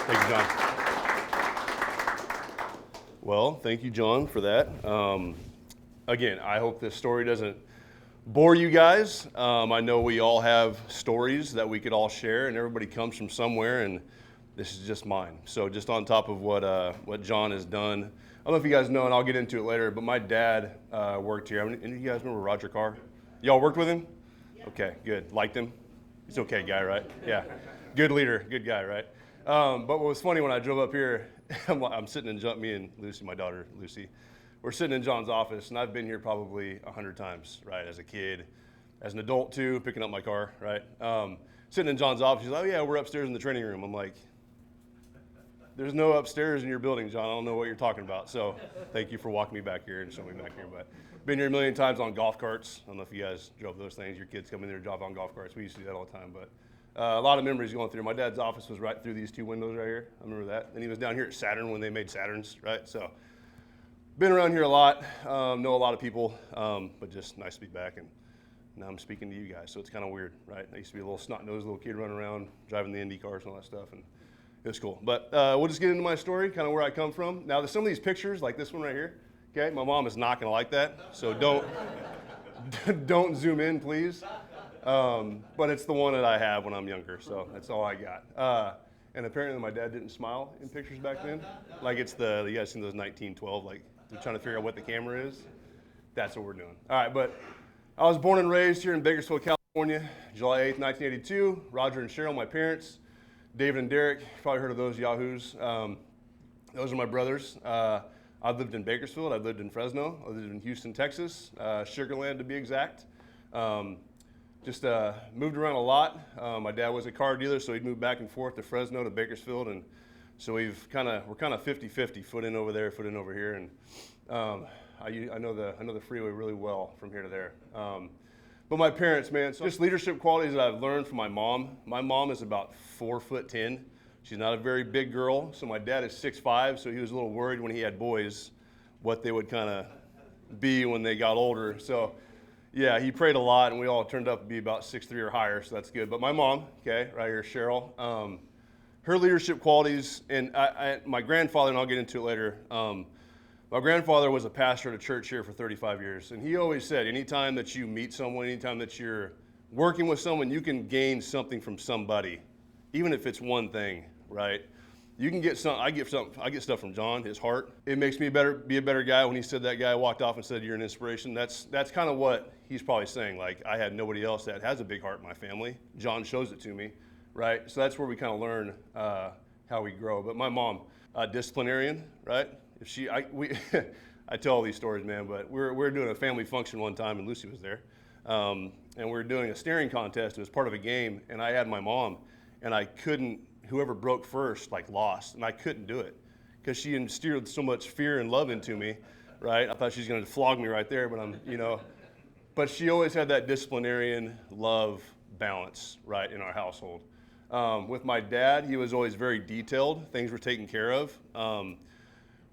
Thank you, John. Well, thank you, John, for that. Again, I hope this story doesn't bore you guys. I know we all have stories that we could all share, and everybody comes from somewhere, and this is just mine. So just on top of what John has done, I don't know if you guys know, and I'll get into it later, but my dad worked here. Any of you guys remember Roger Carr? Y'all worked with him? Yeah. Okay, good. Liked him? He's okay guy, right? Yeah. Good leader, good guy, right? But what was funny when I drove up here, I'm sitting in me and Lucy, my daughter Lucy, we're sitting in John's office, and I've been here probably 100 times, right? As a kid, as an adult too, picking up my car, right? Sitting in John's office, he's like, oh yeah, we're upstairs in the training room. I'm like, there's no upstairs in your building, John. I don't know what you're talking about. So thank you for walking me back here and showing me back here. But been here a million times on golf carts. I don't know if you guys drove those things. Your kids come in there and drive on golf carts. We used to do that all the time. But a lot of memories going through. My dad's office was right through these two windows right here. I remember that. And he was down here at Saturn when they made Saturns, right? So been around here a lot. Know a lot of people, but just nice to be back. And now I'm speaking to you guys. So it's kind of weird, right? I used to be a little snot-nosed little kid running around, driving the Indy cars and all that stuff. And it was cool. But we'll just get into my story, kind of where I come from. Now, there's some of these pictures, like this one right here. Okay, my mom is not going to like that. So don't zoom in, please. But it's the one that I have when I'm younger, so that's all I got. And apparently my dad didn't smile in pictures back then. Like it's you guys seen those 1912, like they're trying to figure out what the camera is. That's what we're doing. All right, but I was born and raised here in Bakersfield, California, July 8th, 1982. Roger and Cheryl, my parents. David and Derek, you've probably heard of those yahoos. Those are my brothers. I've lived in Bakersfield. I've lived in Fresno. I lived in Houston, Texas, Sugar Land to be exact. Just moved around a lot. My dad was a car dealer, so he'd move back and forth to Fresno to Bakersfield, and so we're kind of 50-50, foot in over there, foot in over here, and I know the freeway really well from here to there. But my parents, man, so just leadership qualities that I've learned from my mom. My mom is about 4'10". She's not a very big girl, so my dad is 6'5", so he was a little worried when he had boys what they would kind of be when they got older. So yeah, he prayed a lot, and we all turned up to be about 6'3" or higher, so that's good. But my mom, okay, right here, Cheryl, her leadership qualities, and my grandfather, and I'll get into it later, my grandfather was a pastor at a church here for 35 years, and he always said, anytime that you meet someone, anytime that you're working with someone, you can gain something from somebody, even if it's one thing, right? You can get I get stuff from John, his heart. It makes me be a better guy. When he said that guy walked off and said, you're an inspiration, that's kind of what he's probably saying. Like, I had nobody else that has a big heart in my family. John shows it to me, right? So that's where we kind of learn how we grow. But my mom, disciplinarian, right? I tell all these stories, man, but we're doing a family function one time, and Lucy was there, and we were doing a staring contest. It was part of a game, and I had my mom, and whoever broke first, like, lost, and I couldn't do it because she instilled so much fear and love into me, right? I thought she was going to flog me right there, but she always had that disciplinarian love balance, right, in our household. With my dad, he was always very detailed. Things were taken care of.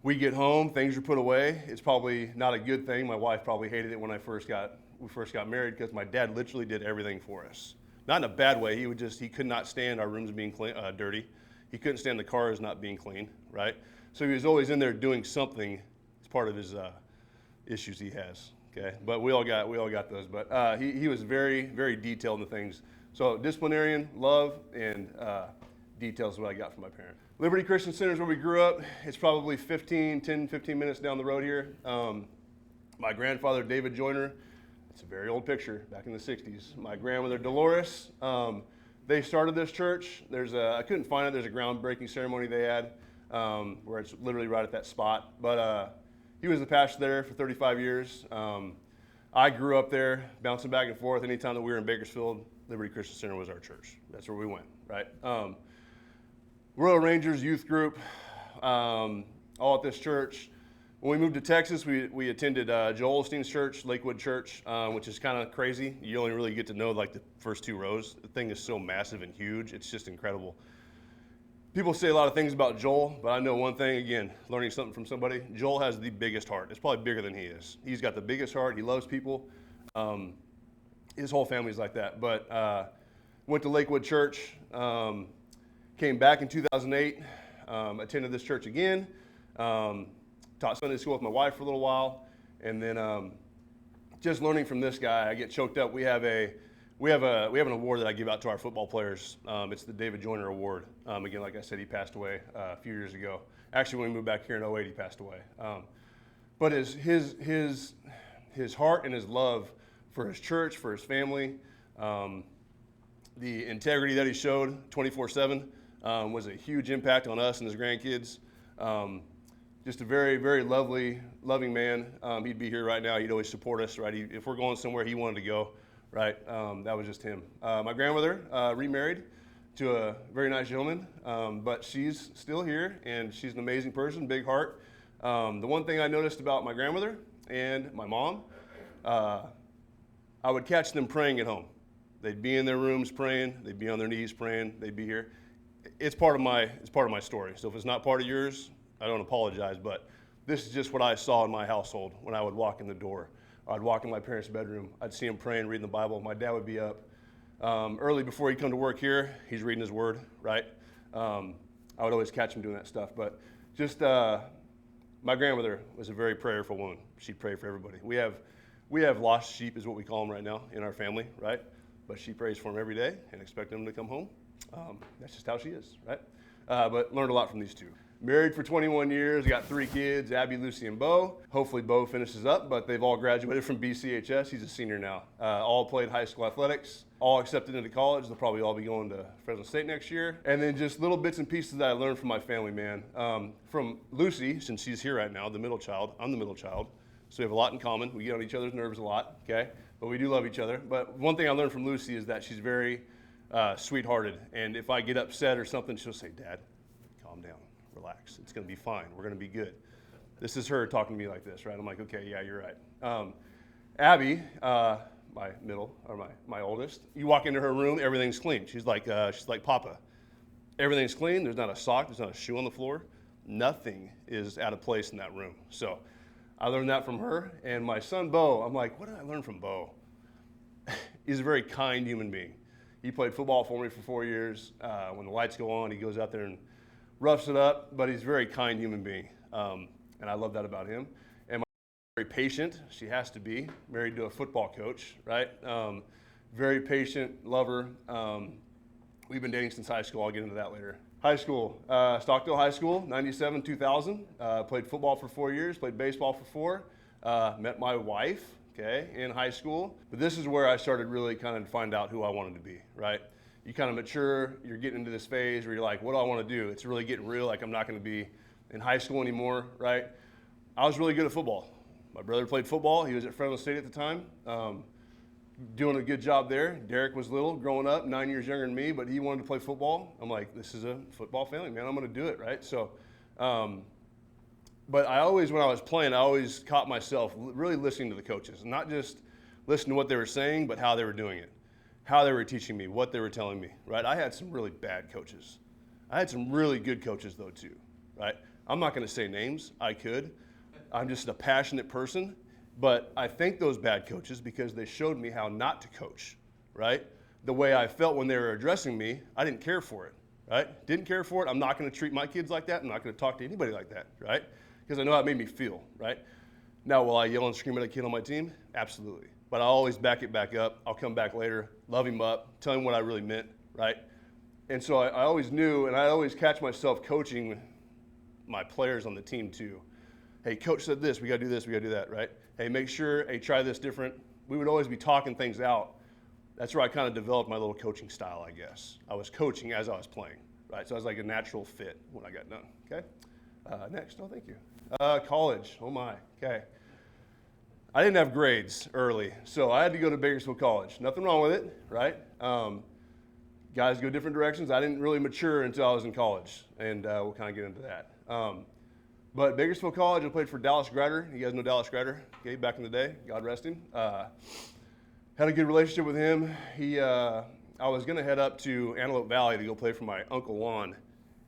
We get home, things are put away. It's probably not a good thing. My wife probably hated it when we first got married because my dad literally did everything for us. Not in a bad way. He could not stand our rooms being dirty. He couldn't stand the cars not being clean, right? So he was always in there doing something. It's part of his issues he has, okay? But we all got those. But he was very, very detailed in the things. So disciplinarian, love, and details is what I got from my parents. Liberty Christian Center is where we grew up. It's probably 10, 15 minutes down the road here. My grandfather, David Joyner, it's a very old picture, back in the 60s. My grandmother, Dolores, they started this church. I couldn't find it. There's a groundbreaking ceremony they had where it's literally right at that spot. But he was the pastor there for 35 years. I grew up there, bouncing back and forth. Anytime that we were in Bakersfield, Liberty Christian Center was our church. That's where we went, right? Royal Rangers youth group, all at this church. When we moved to Texas, we attended Joel Osteen's church, Lakewood Church, which is kind of crazy. You only really get to know like the first two rows. The thing is so massive and huge. It's just incredible. People say a lot of things about Joel, but I know one thing, again, learning something from somebody. Joel has the biggest heart. It's probably bigger than he is. He's got the biggest heart. He loves people. His whole family's like that. But went to Lakewood Church, came back in 2008, Attended this church again, taught Sunday school with my wife for a little while, and then just learning from this guy, I get choked up. We have an award that I give out to our football players. It's the David Joyner Award. Again, like I said, he passed away a few years ago. Actually, when we moved back here in '08, he passed away. But his heart and his love for his church, for his family, the integrity that he showed 24/7 was a huge impact on us and his grandkids. Just a very, very loving man. He'd be here right now. He'd always support us, right? If we're going somewhere, he wanted to go, right? That was just him. My grandmother remarried to a very nice gentleman, but she's still here, and she's an amazing person, big heart. The one thing I noticed about my grandmother and my mom, I would catch them praying at home. They'd be in their rooms praying. They'd be on their knees praying. They'd be here. It's part of my story. So if it's not part of yours, I don't apologize. But this is just what I saw in my household when I would walk in the door. I'd walk in my parents' bedroom. I'd see them praying, reading the Bible. My dad would be up early before he'd come to work here. He's reading his word, right? I would always catch him doing that stuff. But just my grandmother was a very prayerful woman. She'd pray for everybody. We have lost sheep, is what we call them right now in our family, right? But she prays for them every day and expects them to come home. That's just how she is, right? But learned a lot from these two. Married for 21 years, got 3 kids, Abby, Lucy, and Bo. Hopefully Bo finishes up, but they've all graduated from BCHS. He's a senior now. All played high school athletics, all accepted into college. They'll probably all be going to Fresno State next year. And then just little bits and pieces that I learned from my family, man. From Lucy, since she's here right now, the middle child. I'm the middle child. So we have a lot in common. We get on each other's nerves a lot, okay? But we do love each other. But one thing I learned from Lucy is that she's very sweethearted. And if I get upset or something, she'll say, "Dad, calm down, relax. It's going to be fine. We're going to be good." This is her talking to me like this, right? I'm like, okay, yeah, you're right. Abby, my oldest, you walk into her room, everything's clean. She's like Papa. Everything's clean. There's not a sock. There's not a shoe on the floor. Nothing is out of place in that room. So I learned that from her. And my son, Bo, I'm like, what did I learn from Bo? He's a very kind human being. He played football for me for 4 years. When the lights go on, he goes out there and roughs it up, but he's a very kind human being. And I love that about him. And my very patient, she has to be, married to a football coach, right? Very patient, lover. We've been dating since high school. I'll get into that later. High school, Stockdale High School, 97, 2000. Played football for 4 years, played baseball for 4. Met my wife, okay, in high school. But this is where I started really kind of to find out who I wanted to be, right? You kind of mature, you're getting into this phase where you're like, what do I want to do? It's really getting real, like I'm not going to be in high school anymore, right? I was really good at football. My brother played football. He was at Fresno State at the time. Doing a good job there. Derek was little, growing up, 9 years younger than me, but he wanted to play football. I'm like, this is a football family, man. I'm going to do it, right? So, but I always, when I was playing, I always caught myself really listening to the coaches, not just listening to what they were saying, but how they were doing it, how they were teaching me, what they were telling me, right? I had some really bad coaches. I had some really good coaches, though, too, right? I'm not going to say names. I could. I'm just a passionate person. But I thank those bad coaches because they showed me how not to coach, right? The way I felt when they were addressing me, I didn't care for it, right? Didn't care for it. I'm not going to treat my kids like that. I'm not going to talk to anybody like that, right? Because I know how it made me feel, right? Now, will I yell and scream at a kid on my team? Absolutely. But I always back it back up. I'll come back later, love him up, tell him what I really meant, right? And so I always knew, and I always catch myself coaching my players on the team too. Hey, coach said this, we got to do this, we got to do that, right? Hey, make sure, hey, try this different. We would always be talking things out. That's where I kind of developed my little coaching style, I guess. I was coaching as I was playing, right? So I was like a natural fit when I got done, okay? Next, oh, thank you. College, oh my, okay. I didn't have grades early, so I had to go to Bakersfield College. Nothing wrong with it, right? Guys go different directions. I didn't really mature until I was in college, and we'll kind of get into that. But Bakersfield College, I played for Dallas Grider. You guys know Dallas Grider, okay, back in the day. God rest him. Had a good relationship with him. I was going to head up to Antelope Valley to go play for my Uncle Lon.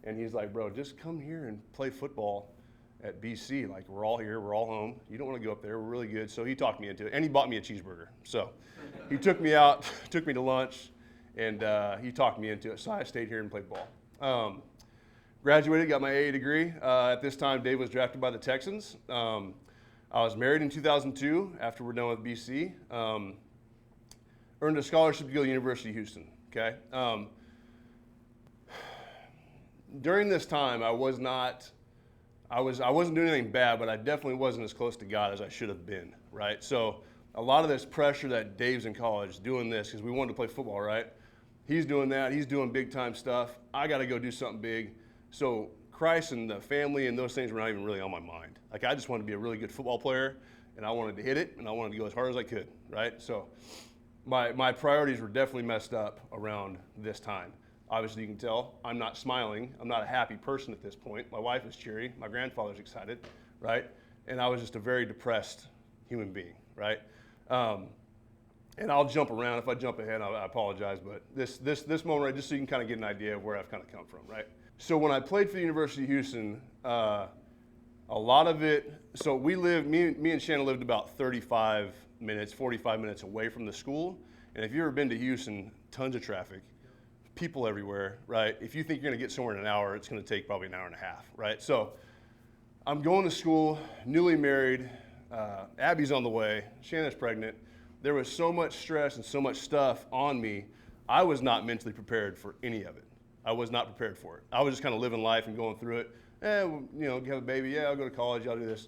And he's like, bro, just come here and play football at BC. Like, we're all here. We're all home. You don't want to go up there. We're really good. So he talked me into it. And he bought me a cheeseburger. So he took me out, took me to lunch, and he talked me into it. So I stayed here and played ball. Graduated, got my AA degree. At this time, Dave was drafted by the Texans. I was married in 2002 after we're done with BC. Earned a scholarship to go to the University of Houston, okay? During this time, I wasn't doing anything bad, but I definitely wasn't as close to God as I should have been, right? So a lot of this pressure that Dave's in college doing this, because we wanted to play football, right? He's doing that. He's doing big time stuff. I got to go do something big. So Christ and the family and those things were not even really on my mind. Like, I just wanted to be a really good football player, and I wanted to hit it, and I wanted to go as hard as I could, right? So my priorities were definitely messed up around this time. Obviously, you can tell I'm not smiling. I'm not a happy person at this point. My wife is cheery. My grandfather's excited, right? And I was just a very depressed human being, right? And I'll jump around. If I jump ahead, I apologize. But this moment, right, just so you can kind of get an idea of where I've kind of come from, right? So when I played for the University of Houston, a lot of it, so we lived, me and Shannon lived about 45 minutes, 45 minutes away from the school. And if you've ever been to Houston, tons of traffic, people everywhere, right? If you think you're gonna get somewhere in an hour, it's gonna take probably an hour and a half, right? So I'm going to school, newly married, Abby's on the way, Shannon's pregnant. There was so much stress and so much stuff on me, I was not mentally prepared for any of it. I was not prepared for it. I was just kind of living life and going through it. You know, have a baby, yeah, I'll go to college, I'll do this.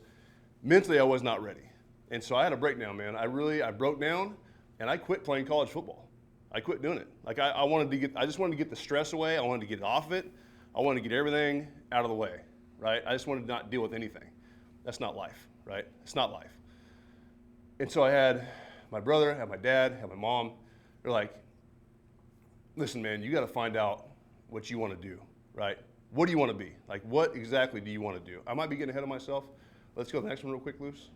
Mentally, I was not ready. And so I had a breakdown, man. I broke down, and I quit playing college football. I quit doing it. Like, I just wanted to get the stress away. I wanted to get off of it. I wanted to get everything out of the way, right? I just wanted to not deal with anything. That's not life, right? It's not life. And so I had my brother, I had my dad, I had my mom. They're like, listen, man, you got to find out what you want to do, right? What do you want to be? Like, what exactly do you want to do? I might be getting ahead of myself. Let's go to the next one real quick, Luce.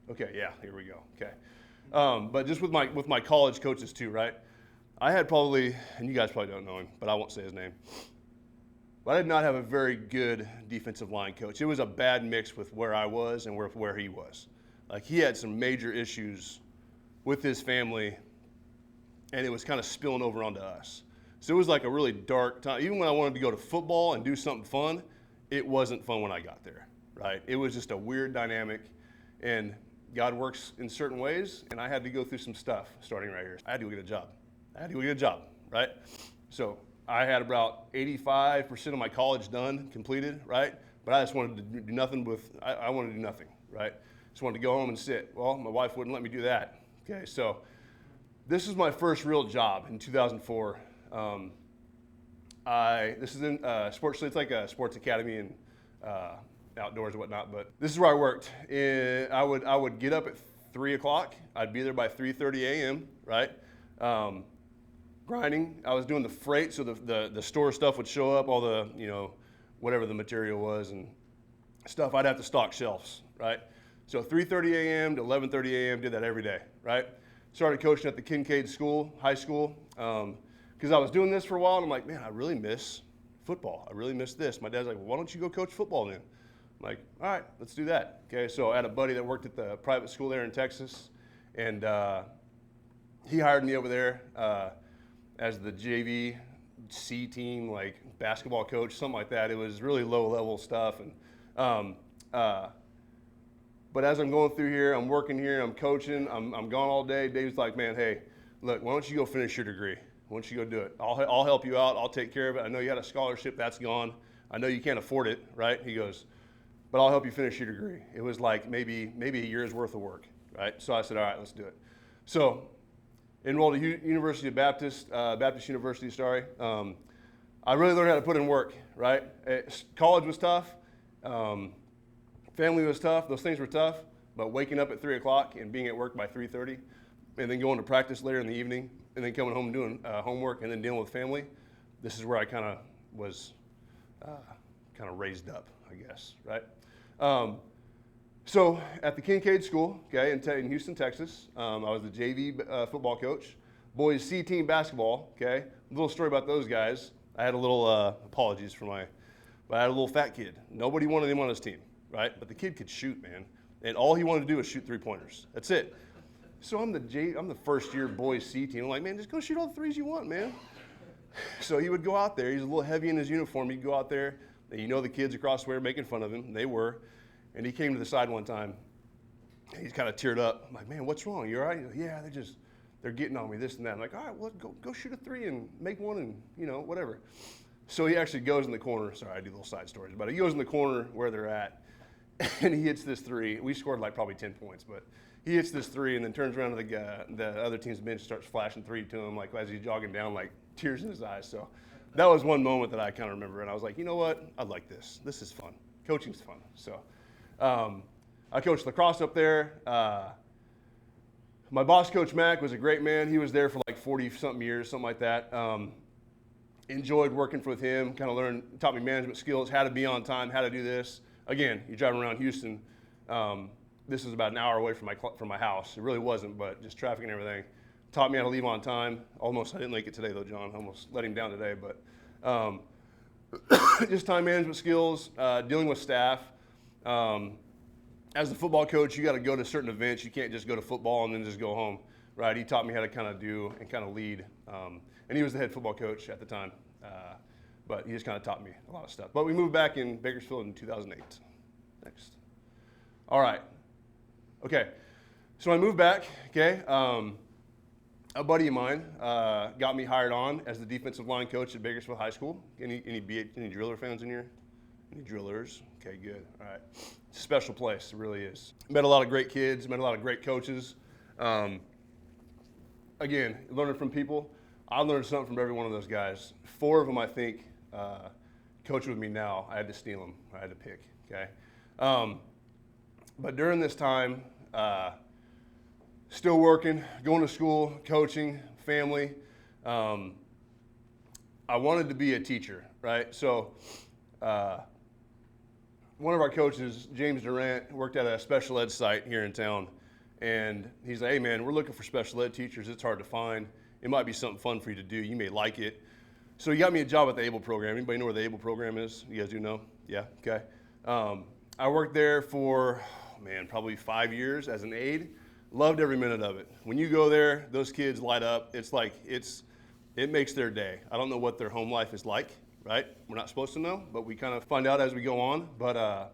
Okay, yeah, here we go. Okay. But just with my college coaches too, right? I had probably, and you guys probably don't know him, but I won't say his name. But I did not have a very good defensive line coach. It was a bad mix with where I was and where he was. Like, he had some major issues with his family, and it was kind of spilling over onto us. So it was like a really dark time. Even when I wanted to go to football and do something fun, it wasn't fun when I got there, right? It was just a weird dynamic, and God works in certain ways, and I had to go through some stuff starting right here. I had to go get a job. Right? So I had about 85% of my college done, completed, right? But I just wanted to do nothing I wanted to do nothing, right? Just wanted to go home and sit. Well, my wife wouldn't let me do that. Okay, so this is my first real job in 2004. This is in sports, so it's like a sports academy and outdoors and whatnot, but this is where I worked. I would get up at 3 o'clock. I'd be there by 3:30 a.m., right? Grinding. I was doing the freight, so the store stuff would show up, all the, you know, whatever the material was and stuff. I'd have to stock shelves, right? So 3:30 a.m. to 11:30 a.m. did that every day, right? Started coaching at the Kincaid School, high school, because I was doing this for a while, and I'm like, man, I really miss football. I really miss this. My dad's like, well, why don't you go coach football then? I'm like, all right, let's do that. Okay, so I had a buddy that worked at the private school there in Texas, and he hired me over there as the JV C team, like basketball coach, something like that. It was really low level stuff, and but as I'm going through here, I'm working here, I'm coaching, I'm gone all day. Dave's like, man, hey, look, why don't you go finish your degree? Why don't you go do it? I'll help you out. I'll take care of it. I know you had a scholarship, that's gone. I know you can't afford it, right? He goes, but I'll help you finish your degree. It was like maybe a year's worth of work, right? So I said, all right, let's do it. So enrolled at University of Baptist University, sorry. I really learned how to put in work, right? College was tough. Family was tough. Those things were tough. But waking up at 3 o'clock and being at work by 3:30, and then going to practice later in the evening, and then coming home and doing homework, and then dealing with family, this is where I kind of was raised up, I guess, right? So at the Kincaid School, okay, in Houston, Texas, I was the JV football coach. Boys C team basketball, okay. A little story about those guys. I had a little, apologies for but I had a little fat kid. Nobody wanted him on his team, right? But the kid could shoot, man. And all he wanted to do was shoot 3-pointers. That's it. So I'm the first year boys C team. I'm like, man, just go shoot all the threes you want, man. So he would go out there. He's a little heavy in his uniform. He'd go out there, And you know the kids across the way are making fun of him. They were. And he came to the side one time. And he's kind of teared up. I'm like, man, what's wrong? You all right? He's like, yeah, they're getting on me, this and that. I'm like, all right, well, go shoot a 3 and make one and, whatever. So he actually goes in the corner. Sorry, I do little side stories. But he goes in the corner where they're at, and he hits this 3. We scored like probably 10 points, but he hits this 3 and then turns around to the other team's bench and starts flashing 3 to him, like as he's jogging down, like tears in his eyes. So that was one moment that I kind of remember, and I was like, you know what? I like this. This is fun. Coaching's fun. So I coached lacrosse up there. My boss, Coach Mack, was a great man. He was there for like 40-something years, something like that. Enjoyed working with him, kind of taught me management skills, how to be on time, how to do this. Again, you're driving around Houston. This is about an hour away from my house. It really wasn't, but just traffic and everything. Taught me how to leave on time. Almost, I didn't make it today though, John. Almost let him down today, but just time management skills, dealing with staff. As a football coach, you got to go to certain events. You can't just go to football and then just go home, right? He taught me how to kind of do and kind of lead. And he was the head football coach at the time, but he just kind of taught me a lot of stuff. But we moved back in Bakersfield in 2008. Next. All right. Okay. So I moved back, okay. A buddy of mine got me hired on as the defensive line coach at Bakersfield High School. Any driller fans in here? Any drillers? Okay, good. All right. It's a special place. It really is. Met a lot of great kids. Met a lot of great coaches. Again, learning from people. I learned something from every one of those guys. 4 of them, I think, coach with me now. I had to steal them. I had to pick, okay? But during this time, still working, going to school, coaching, family, I wanted to be a teacher, right? So one of our coaches, James Darren, worked at a special ed site here in town. And he's like, hey, man, we're looking for special ed teachers. It's hard to find. It might be something fun for you to do. You may like it. So he got me a job at the ABLE program. Anybody know where the ABLE program is? You guys do know? Yeah, okay. I worked there for, probably 5 years as an aide. Loved every minute of it. When you go there, those kids light up. It's like, it makes their day. I don't know what their home life is like, right? We're not supposed to know, but we kind of find out as we go on. But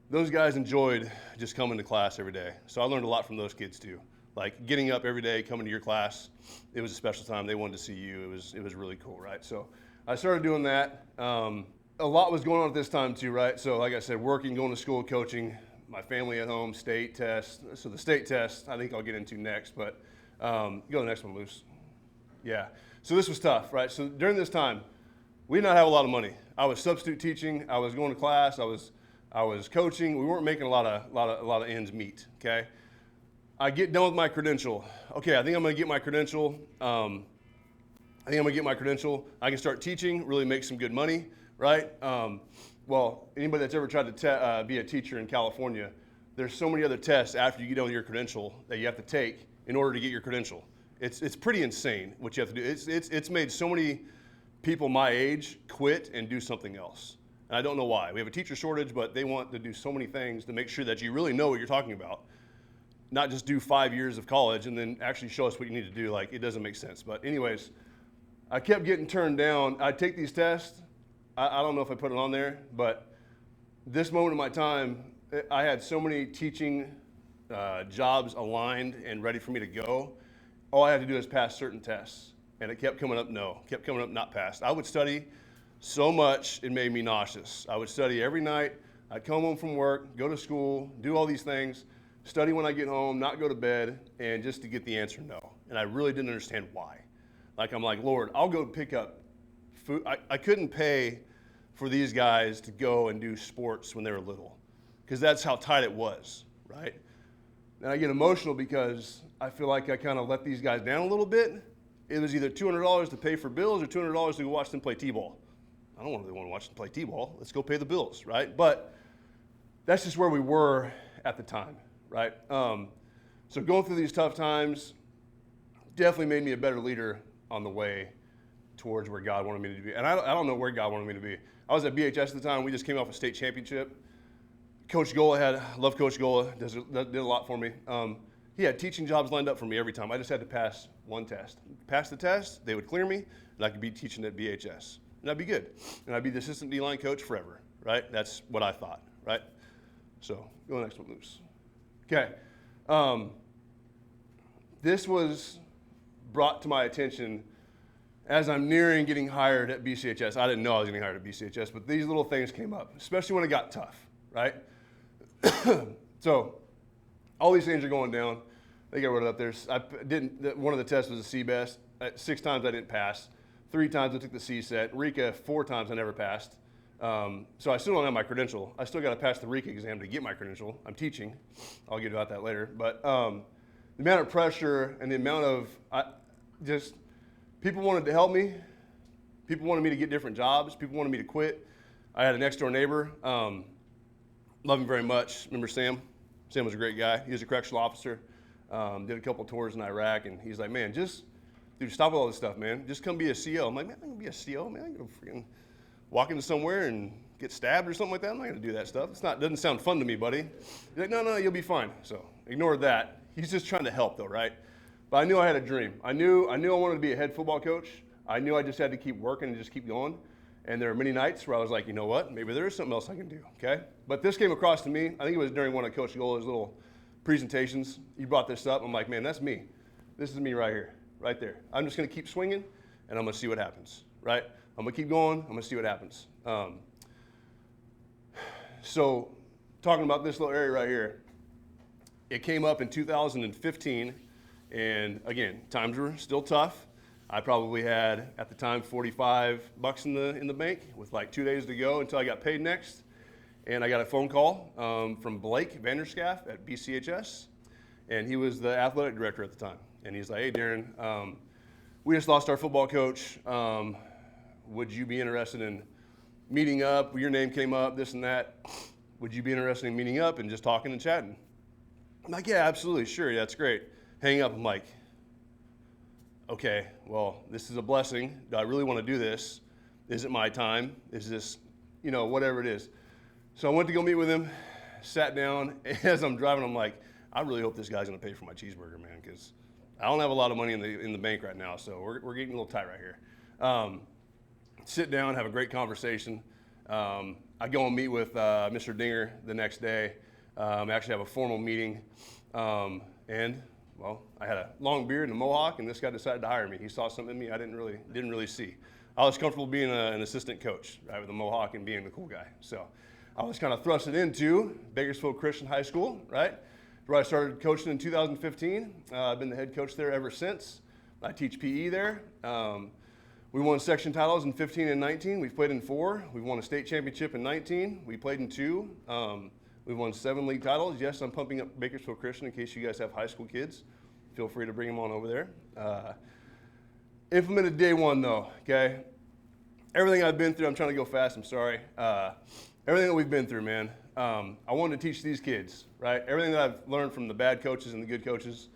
those guys enjoyed just coming to class every day. So I learned a lot from those kids too. Like getting up every day, coming to your class, it was a special time. They wanted to see you. It was really cool, right? So I started doing that. A lot was going on at this time too, right? So like I said, working, going to school, coaching, my family at home, state test. So the state test, I think I'll get into next, but go to the next one, Luce. Yeah. So this was tough, right? So during this time, we did not have a lot of money. I was substitute teaching. I was going to class. I was coaching. We weren't making a lot of ends meet. Okay. I get done with my credential. Okay, I think I'm going to get my credential. I can start teaching, really make some good money, right? Well, anybody that's ever tried to be a teacher in California, there's so many other tests after you get done with your credential that you have to take in order to get your credential. It's pretty insane what you have to do. It's made so many people my age quit and do something else. And I don't know why. We have a teacher shortage, but they want to do so many things to make sure that you really know what you're talking about. Not just do 5 years of college and then actually show us what you need to do. Like, it doesn't make sense. But anyways, I kept getting turned down. I'd take these tests. I don't know if I put it on there, but this moment in my time, I had so many teaching jobs aligned and ready for me to go. All I had to do is pass certain tests. And it kept coming up no, kept coming up not passed. I would study so much it made me nauseous. I would study every night. I'd come home from work, go to school, do all these things, study when I get home, not go to bed, and just to get the answer no. And I really didn't understand why. Like, I'm like, Lord, I'll go pick up food. I couldn't pay for these guys to go and do sports when they were little because that's how tight it was, right? And I get emotional because I feel like I kind of let these guys down a little bit. It was either $200 to pay for bills or $200 to go watch them play t-ball. I don't really want to watch them play t-ball. Let's go pay the bills, right? But that's just where we were at the time, right? So going through these tough times definitely made me a better leader on the way towards where God wanted me to be. And I don't know where God wanted me to be. I was at BCHS at the time. We just came off a state championship. Coach Gola love Coach Gola, did a lot for me. He had teaching jobs lined up for me every time. I just had to pass one test. Pass the test, they would clear me, and I could be teaching at BHS. and I'd be good. And I'd be the assistant D-line coach forever, right? That's what I thought, right? So go to the next one, Luce. Okay. This was brought to my attention as I'm nearing getting hired at BCHS. I didn't know I was getting hired at BCHS, but these little things came up, especially when it got tough, right? So all these things are going down. They got rid of up there. One of the tests was a C-best. 6 times I didn't pass. 3 times I took the C-set. RECA, 4 times I never passed. So I still don't have my credential. I still got to pass the RECA exam to get my credential. I'm teaching. I'll get about that later. But the amount of pressure and the amount of people wanted to help me. People wanted me to get different jobs. People wanted me to quit. I had a next door neighbor. Love him very much. Remember Sam? Sam was a great guy. He was a correctional officer. Did a couple tours in Iraq, and he's like, man, dude, stop with all this stuff, man. Just come be a CO. I'm like, man, I'm going to be a CO, man. I'm going to freaking walk into somewhere and get stabbed or something like that. I'm not going to do that stuff. Doesn't sound fun to me, buddy. He's like, no, you'll be fine. So ignored that. He's just trying to help, though, right? But I knew I had a dream. I knew I wanted to be a head football coach. I knew I just had to keep working and just keep going. And there were many nights where I was like, you know what? Maybe there is something else I can do, okay? But this came across to me. I think it was during one of Coach Gola's little presentations. He brought this up. I'm like, man, that's me. This is me right here, right there. I'm just going to keep swinging, and I'm going to see what happens, right? I'm going to keep going. I'm going to see what happens. So talking about this little area right here, it came up in 2015, and again, times were still tough. I probably had, at the time, $45 in the bank with like 2 days to go until I got paid next. And I got a phone call from Blake Vanderschaff at BCHS, and he was the athletic director at the time. And he's like, hey, Darren, we just lost our football coach. Would you be interested in meeting up? Your name came up, this and that. Would you be interested in meeting up and just talking and chatting? I'm like, yeah, absolutely, sure, yeah, that's great. Hang up, I'm like, okay, well, this is a blessing. Do I really want to do this? Is it my time? Is this, whatever it is. So I went to go meet with him, sat down. As I'm driving, I'm like, I really hope this guy's going to pay for my cheeseburger, man, because I don't have a lot of money in the bank right now, so we're getting a little tight right here. Sit down, have a great conversation. I go and meet with Mr. Dinger the next day. Actually have a formal meeting, and well, I had a long beard and a mohawk, and this guy decided to hire me. He saw something in me I didn't really see. I was comfortable being an assistant coach, right, with a mohawk and being the cool guy. So I was kind of thrusted into Bakersfield Christian High School, right, where I started coaching in 2015. I've been the head coach there ever since. I teach PE there. We won section titles in 15 and 19. We've played in 4. We've won a state championship in 19. We played in 2. We've won 7 league titles. Yes, I'm pumping up Bakersfield Christian in case you guys have high school kids. Feel free to bring them on over there. Implemented day 1, though, okay? Everything I've been through, I'm trying to go fast, I'm sorry. Everything that we've been through, man, I wanted to teach these kids, right? Everything that I've learned from the bad coaches and the good coaches,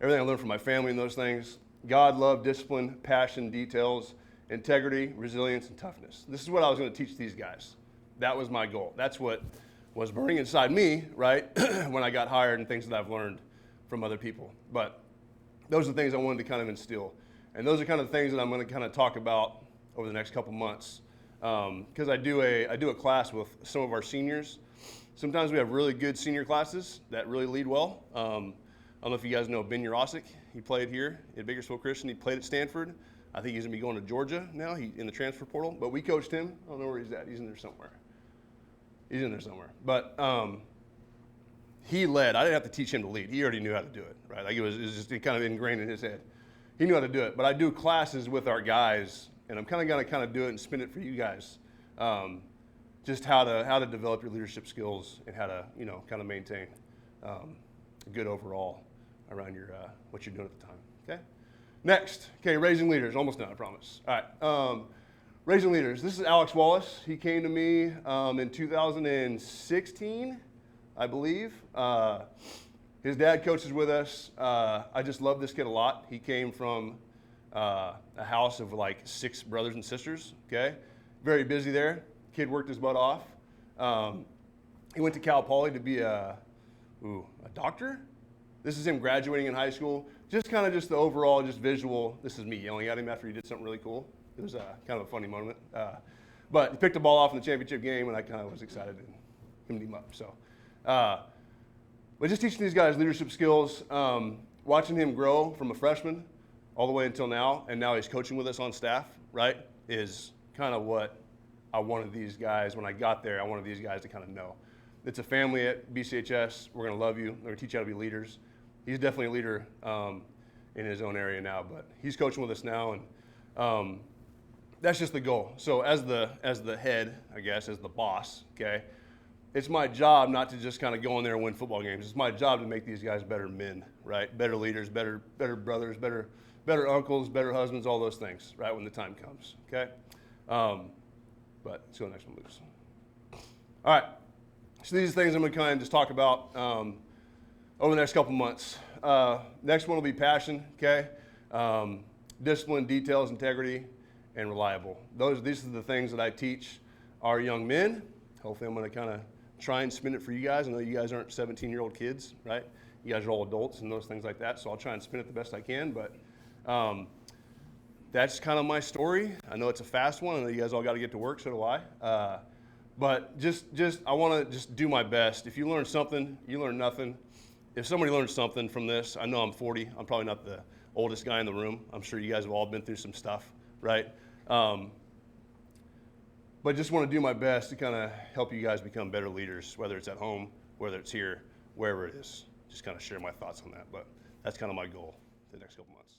everything I learned from my family and those things, God, love, discipline, passion, details, integrity, resilience, and toughness. This is what I was going to teach these guys. That was my goal. That's what was burning inside me, right, when I got hired, and things that I've learned from other people. But those are the things I wanted to kind of instill. And those are kind of the things that I'm going to kind of talk about over the next couple months. Because I do a class with some of our seniors. Sometimes we have really good senior classes that really lead well. I don't know if you guys know Ben Urosic. He played here at Bakersfield Christian. He played at Stanford. I think he's going to be going to Georgia now. He's in the transfer portal. But we coached him. I don't know where he's at. He's in there somewhere. But he led. I didn't have to teach him to lead. He already knew how to do it, right? Like it was just kind of ingrained in his head. He knew how to do it. But I do classes with our guys, and I'm kind of going to kind of do it and spin it for you guys. Just how to develop your leadership skills and how to kind of maintain a good overall around your what you're doing at the time. Okay. Next, raising leaders. Almost done, I promise. All right. Raising leaders. This is Alex Wallace. He came to me in 2016, I believe. His dad coaches with us. I just love this kid a lot. He came from a house of like 6 brothers and sisters. Okay, very busy there. Kid worked his butt off. He went to Cal Poly to be a doctor. This is him graduating in high school. Just the overall, just visual. This is me yelling at him after he did something really cool. it was kind of a funny moment. But he picked the ball off in the championship game, and I kind of was excited to him him up. So, but just teaching these guys leadership skills, watching him grow from a freshman all the way until now, and now he's coaching with us on staff, right, is kind of what I wanted these guys, when I got there, I wanted these guys to kind of know. It's a family at BCHS. We're going to love you. We're going to teach you how to be leaders. He's definitely a leader in his own area now, but he's coaching with us now, and that's just the goal. So as the head, I guess, as the boss, okay, it's my job not to just kind of go in there and win football games. It's my job to make these guys better men, right? Better leaders, better brothers, better uncles, better husbands, all those things, right, when the time comes, okay? But let's go to the next one, Lucas. All right, so these are things I'm going to kind of just talk about over the next couple months. Next one will be passion, okay? Discipline, details, integrity, and reliable. These are the things that I teach our young men. Hopefully I'm going to kind of try and spin it for you guys. I know you guys aren't 17-year-old kids, right? You guys are all adults and those things like that, so I'll try and spin it the best I can, but that's kind of my story. I know it's a fast one. I know you guys all got to get to work, so do I. But just I want to just do my best. If you learn something, you learn nothing. If somebody learns something from this, I know I'm 40. I'm probably not the oldest guy in the room. I'm sure you guys have all been through some stuff, right? But just want to do my best to kind of help you guys become better leaders, whether it's at home, whether it's here, wherever it is. Just kind of share my thoughts on that. But that's kind of my goal for the next couple months.